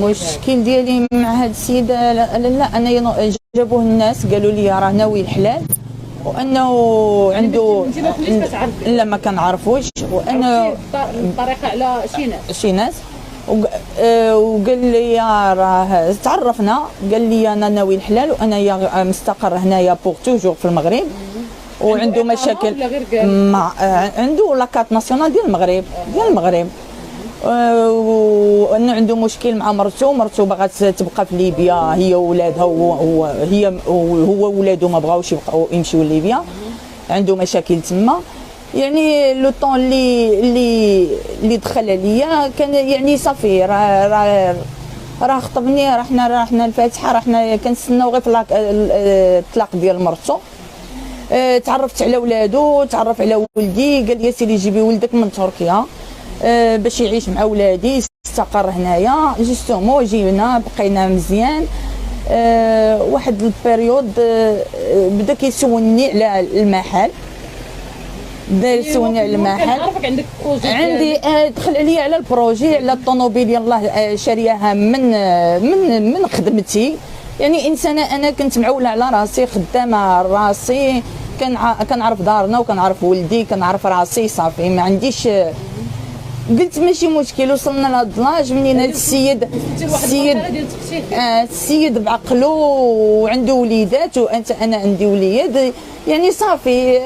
المشكل ديالي مع هاد السيده لا انا جابوه الناس قالوا لي راه ناوي الحلال وانه عنده لا ما كنعرفوش وانا بالطريقه على شي ناس وقال لي راه تعرفنا قال لي انا ناوي الحلال وانا مستقر هنايا بوغ توجور في المغرب وعنده مشاكل مع عنده لاكارت ناسيونال ديال المغرب وانه عنده مشكل مع مرته باغا تبقى في ليبيا هي وولادها هو وولادو ما بغاوش يمشيو لليبيا عنده مشاكل تما يعني لو طون اللي دخل عليا كان يعني صافي راه خطبني رحنا الفاتحه رحنا كنستناو غير في الطلاق ديال مرته تعرفت على ولادو تعرف على ولدي قال لي سيدي جيبي ولدك من تركيا باش يعيش مع ولادي استقر هنايا جوستومون جينا بقينا مزيان واحد البيريود بدا كيسولني على المحل سولني على المحل عندي دخل عليا على البروجي على الطوموبيل يلاه شارياها من خدمتي يعني انسانه انا كنت معوله على راسي خدامه راسي كنعرف دارنا وكنعرف ولدي كنعرف راسي صافي ما عنديش قلت ماشي مشكل وصلنا لهاد لاج منين هاد السيد بعقله وعنده وليدات انا عندي وليد يعني صافي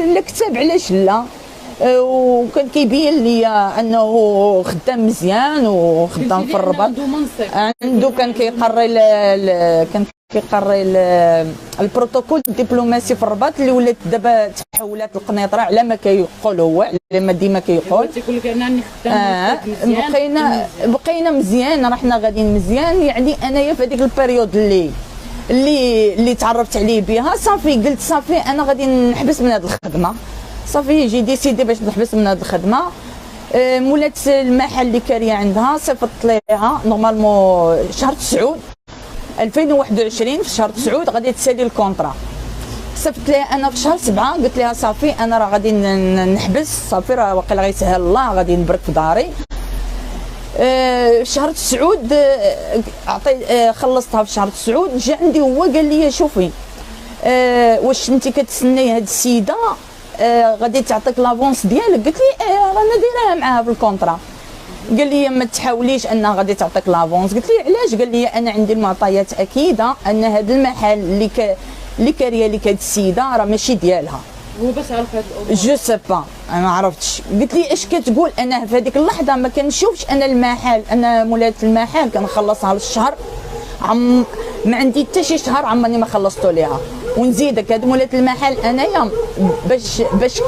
الكتاب علاش لا وكان كيبين لي انه خدام مزيان وخدام في الرباط عنده كان كيقري البروتوكول الدبلوماسي في الرباط اللي ولات دابا تحولات القنيطره على ما كيقول هو على ما ديما كيقول تيقول لك انني خدام بقينا مزيان رحنا غاديين مزيان يعني انايا في هذيك البيريود اللي تعرفت عليه بها صافي قلت صافي انا غادي نحبس من هذه الخدمه صافي جي ديسيدي باش نحبس من هذه الخدمه مولات المحل اللي كاريه عندها صيفطت ليها نورمالمون شهر 9 2021 في شهر 9 غادي تسالي الكونطرا صيفطت ليها انا في شهر 7 قلت لها صافي انا راه غادي نحبس صافي راه واقيلا غيسهل الله غادي نبرك في داري شهر 9 خلصتها في شهر 9 جا عندي هو قال لي شوفي واش انت كتسناي هاد السيده غادي تعطيك لافونس ديالك قلت لي رانا دايرها معاها في الكونطرا قال لي ما تحاوليش انها غادي تعطيك لافونس قلت لي علاش قال لي انا عندي المعطيات اكيده ان هذا المحل اللي كاريه لك هاد السيده راه ماشي ديالها هو باش عرف هاد الامور جو سي با انا ما عرفتش قلت لي اش كتقول انا في هذيك اللحظه ما كنشوفش انا المحل انا مولات المحل كنخلصها للشهر ما عندي حتى شي شهر عمرني ما خلصتو ليها ونزيدك هاد مولات المحل انايا باش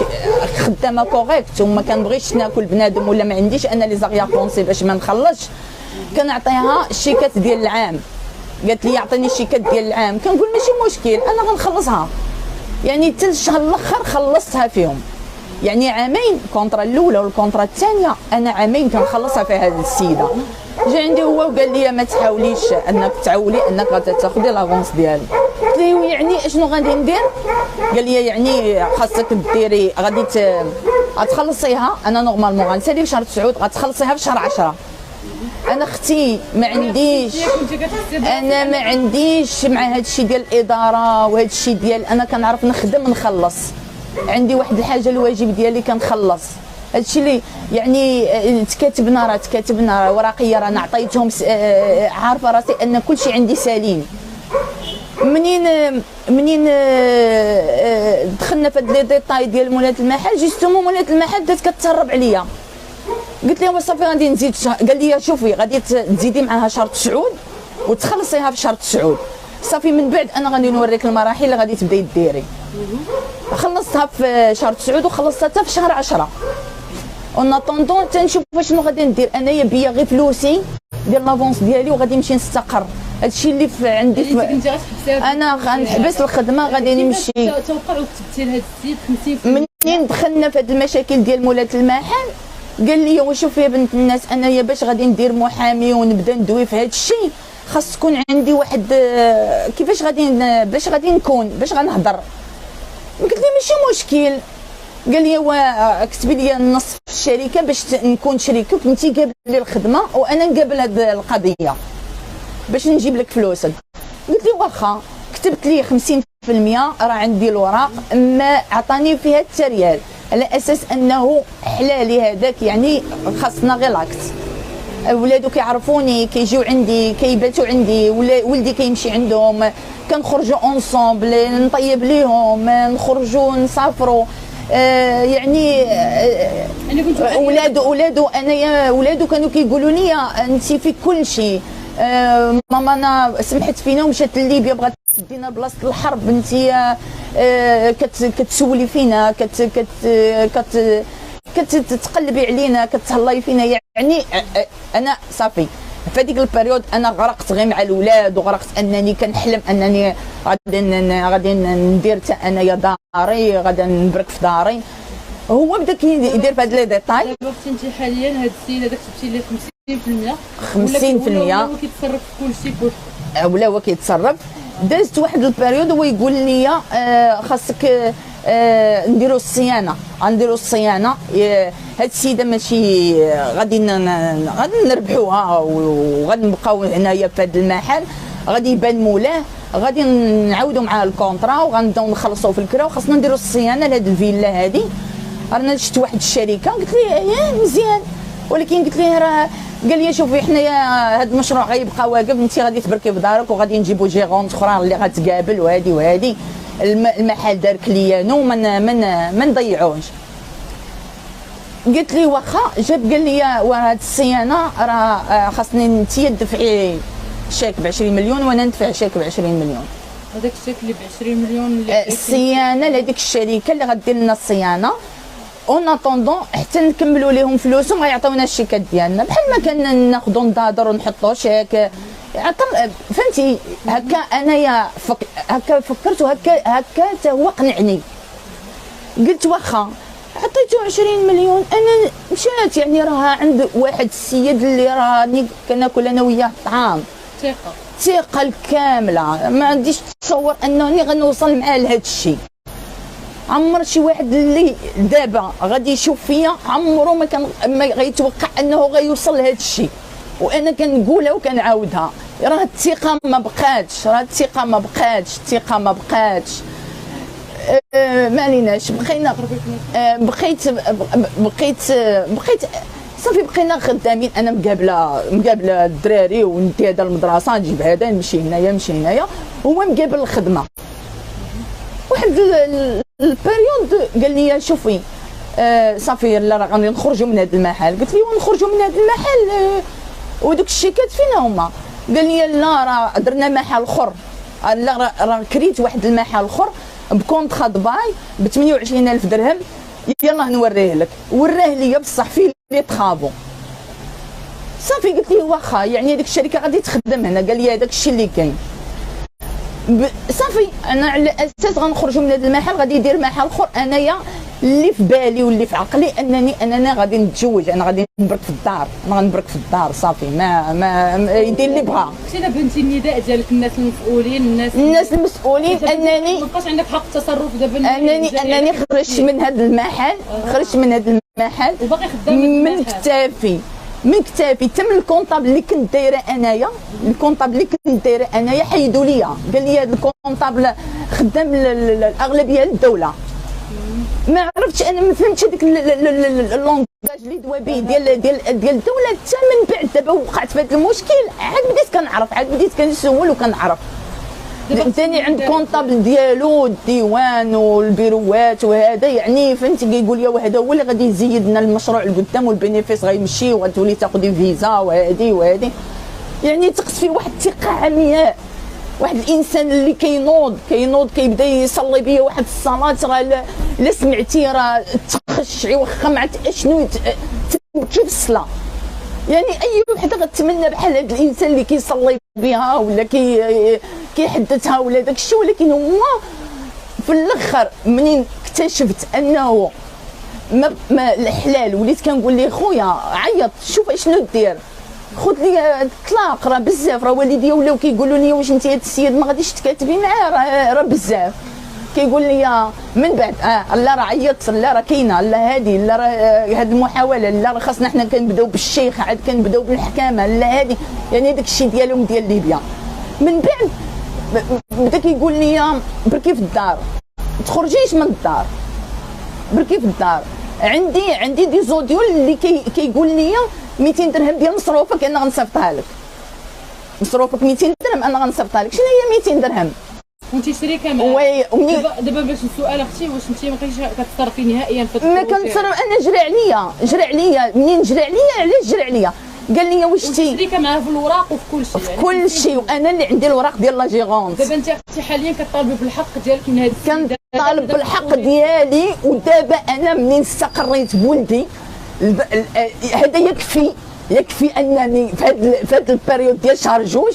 خدامه كوريكت وما كنبغيش ناكل بنادم ولا ما عنديش انا لي زاريا بونسي باش ما نخلصش كنعطيها الشيكات ديال العام قالت لي يعطيني الشيكات ديال العام كنقول ماشي مشكل انا غنخلصها يعني حتى الشهر الاخر خلصتها فيهم يعني عامين الكونطرا الاولى والكونطرا الثانيه انا عامين كنخلصها في هذه السيده جا عندي هو وقال لي ما تحاوليش انك تعولي انك غادي تاخذي لافونس ديالي قلت له يعني اشنو غادي ندير قال لي يعني خاصك ديري غادي غتخلصيها انا نورمالمون غنسالي في شهر 9 غتخلصيها في شهر 10 انا اختي ما عنديش مع هذا الشيء ديال الاداره وهذا الشيء ديال انا كنعرف نخدم نخلص عندي واحد الحاجه الواجب ديالي كنخلص هادشي اللي يعني تكاتبنا ورقيه رانا عطيتهم عارفه راسي ان كلشي عندي سليم منين دخلنا في هاد لي ديتاي ديال مولات المحل جوستومون مولات المحل بدات كتهرب عليا قلت لها صافي غادي نزيد قال لي شوفي غادي تزيدي معاها شهر 9 وتخلصيها في شهر 9 صافي من بعد انا غادي نوريك المراحل اللي غادي تبداي ديري خلصتها في شهر 9 وخلصتها حتى في شهر 10 اون اتوندون تنشوف شنو غادي ندير انايا بيا غير فلوسي ديال لافونس ديالي وغادي نمشي نستقر هادشي اللي عندي انا غنحبس الخدمه غادي نمشي توقع وكتبتي لهاد السيد 50% منين دخلنا في هاد المشاكل ديال مولات المحل قال لي وشوفي يا بنت الناس انايا باش غادي ندير محامي ونبدا ندوي في هاد الشيء خاص تكون عندي واحد كيفاش غادي باش غنهضر قلت لي ماشي مشكل قال لي كتبي لي النص في الشركه باش نكون شريكك، انت قابل لي الخدمه وانا نقابل هذه القضيه باش نجيب لك فلوسك. قلت لي واخا. كتبت لي 50% راه عندي الوراق، ما عطاني فيها حتى ريال، على اساس انه حلالي هذاك، يعني خاصنا غير لاكت. ولادو كيعرفوني، كيجيو عندي، كيباتوا عندي، ولدي كيمشي عندهم، كنخرجوا اونصومبل، نطيب ليهم، نخرجوا نسافروا. يعني ولادو انايا ولادو كانوا كيقولوا لي انت في كل شيء. ماما انا سمحت فينا ومشات لليبيا بغات تدينا بلاصه الحرب، انت كتسولي فينا، كتقلبي علينا، كتهلاي فينا. يعني انا صافي في هذيك البريود انا غرقت غير مع الاولاد، وغرقت انني كنحلم انني غادي ندير حتى انايا داري، غادي نبرك في داري. هو بدا كيدير في هاد لي ديتاي. دابا انت حاليا هاد السيد هذاك كتبتي ليه 50% ولا هو كيتصرف في كل شيء ولا هو كيتصرف. دازت واحد البريود هو يقول لي خاصك نديروا الصيانه، غنديروا الصيانه. هاد السيده ماشي غادي نربحوها وغادي نبقاو هنايا في هذا المحل، غادي يبان مولاه، غادي نعاودوا معاه الكونطرا وغنبداو نخلصوا في الكرا، وخاصنا نديروا الصيانه لهاد الفيلا هادي. رانا شفت واحد الشركه، قلت ليه مزيان، ولكن قلت ليه راه قال لي شوفي حنايا هذا المشروع غيبقى واقف، انت غادي تبركي في دارك وغادي نجيبوا جيغونت اخرى اللي غتقابل، وهادي المحل دار كليانو ما نضيعوهش. قلت لي واخا. جاب قال لي وهاد الصيانه راه خاصني انت تدفعي شيك ب 20 مليون وانا ندفع شيك ب 20 مليون. هذاك الشيك اللي ب 20 مليون اللي الصيانه لهذيك الشركه اللي غدير لنا الصيانه، اون اتوندون حتى نكملوا لهم فلوسهم غيعطيونا الشيكات ديالنا، بحال ما كنا ناخذوا ندادر ونحطوا شيك. فهمتي هكا انايا هكا فكرت، وهكا حتى هو قنعني. قلت واخا عطيته 20 مليون انا مشات، يعني راه عند واحد السيد اللي راني كناكل انا وياه الطعام، الثقه الكامله، ما عنديش تصور انني غنوصل معاه لهذا الشيء. عمر شي واحد اللي دابا غادي يشوف فيا عمره ما غيتوقع انه غيوصل لهذا الشيء، وانا كنقولها وكنعاودها. راه الثقه ما بقاتش، الثقه ما بقاتش. ما عليناش، بقينا بقيت صافي بقينا خدامين. انا مقابله الدراري، وندي هذا المدرسه، نجيب هذا، نمشي هنايا، هو مقابل الخدمه. واحد البريود قال لي شوفي صافي لا راه غادي نخرجوا من هذا المحل. قلت له ونخرجوا من هذا المحل ودوك الشيكات فين هما؟ قال لي لا راه درنا محل اخر، لا راه كريت واحد المحل اخر بكونطخا دبي ب 28,000 درهم، يلاه نوريه لك. وراه ليا بصح فيه لي طرافو. صافي قلت له واخا، يعني هذيك الشركه غادي تخدم هنا. قال لي هذاك الشيء اللي كاين. صافي انا على اساس غنخرجوا من هذا المحل غادي يدير محل اخر. انايا اللي في بالي واللي في عقلي انني غادي نتزوج، انا غادي نبرك في الدار، انا غنبرك في الدار صافي. ما يدير اللي بغا. كنتي بنتي النداء ديالك الناس المسؤولين، الناس المسؤولين انني ما بقاش عندك حق التصرف دابا، انني خرجت من هذا المحل، وباقي خدام من كتافي حتى من الكونطابل اللي كنت دايره انايا، حيدوا ليا. قال لي هذا الكونطابل خدام الاغلبيه للدوله. ما عرفتش، انا ما فهمتش هذيك اللونغاج اللي دوا به ديال الدوله. حتى من بعد دابا وقعت في هذا المشكل عاد بديت كنعرف، عاد بديت كنسول وكنعرف. ثاني عند كونطابل ديالو الديوان والبيروات وهذا، يعني فهمتي كيقول لي وهذا هو اللي غادي يزيد لنا المشروع لقدام، والبينيفيس غيمشي وغتولي تاخذي فيزا وهذه. يعني تقص فيه واحد الثقه عمياء، واحد الانسان اللي كينوض كيبدا يصلي بيا واحد الصلاه، راه لا سمعتي راه تخشعي واخا ما عرفت شنو تبكي في الصلاه. يعني اي وحده غتمنى بحال هذا الانسان اللي كيصلي بها ولا كيحدثها ولا داك الشيء. ولكن هو في الاخر منين اكتشفت انه ما الحلال، وليت كنقول ليه خويا عيط شوف شنو دير، خذ لي الطلاق، راه بزاف، راه والديا ولاو كيقولوا لي واش انت هذا السيد ما غاديش تكاتبي معاه، راه بزاف. كيقول لي من بعد لا راه عيطت، لا راه كاينه، لا هذه، لا راه هذه المحاوله، لا راه خاصنا حنا كنبداو بالشيخ، عاد كنبداو بالحكامه، لا هذه، يعني داك الشيء ديالهم ديال ليبيا. من بعد بدا كيقول لي بركي في الدار، ما تخرجيش من الدار، بركي في الدار. عندي دي زوديو اللي كيقول لي 200 درهم ديال مصروفك انا غنصيفطها لك، مصروفك 200 درهم انا غنصيفطها لك. شنو هي 200 درهم؟ وانت شريكه مع دابا باش السؤال اختي، واش انت ما كاينش كتصرفي نهائيا في ما كنتصرف انا؟ جري عليا منين جري عليا؟ علاش جري عليا؟ قال لي واش تي شريكه معاه في الوراق وفي كل شيء، في كل شيء، وانا اللي عندي الوراق ديال لا جيرونت. دابا انت اختي حاليا كطالبي بالحق ديالك من هذا السيد، كنطالب بالحق ديالي. ودابا انا منين استقريت بولدي هذا يكفي انني في هذا البريود ديال شهر جوج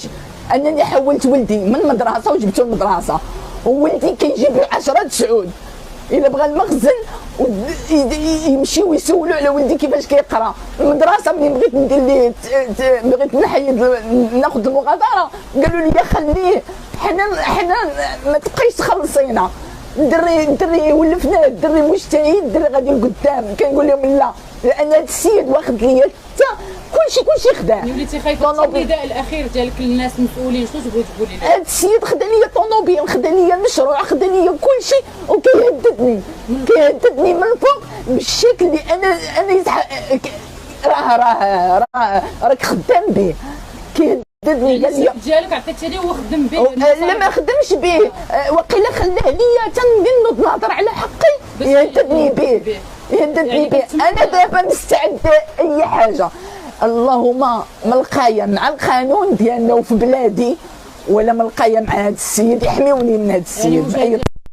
انني حولت ولدي من مدرسه وجبته للمدرسه، وولدي كيجيب 10 سعود. الا بغى المخزن يمشيو يسولوا على ولدي كيفاش كيقرا. المدرسه ملي بغيت ندير ليه بغيت نحيد ناخذ المغادره قالوا لي خليه، حنا ما تبقايش تخلصينا، الدري ولفنا، الدري مجتهد، الدري غادي لقدام. كنقول لهم لا، لان هذا السيد واخد ليا حتى كلشي خدام. وليتي خايفه النداء الاخير ديالك للناس المسؤولين، شنو تبغي تقولي لهم؟ هذا السيد خدا ليا طوموبيل، خدا ليا المشروع، خدا ليا كلشي، وكيهددني من فوق بالشكل اللي انا راك خدام به. كيهددني قال لي ديالك عطيتيه ليه هو خدم به؟ لا ما خدمش به، وقيلا خلاه ليا تنض نهضر على حقي، يهددني به. انا دابا مستعده اي حاجه، اللهم ملقايه مع القانون ديالنا وفي بلادي، ولا ملقايه مع هذا السيد يحميوني من هذا السيد.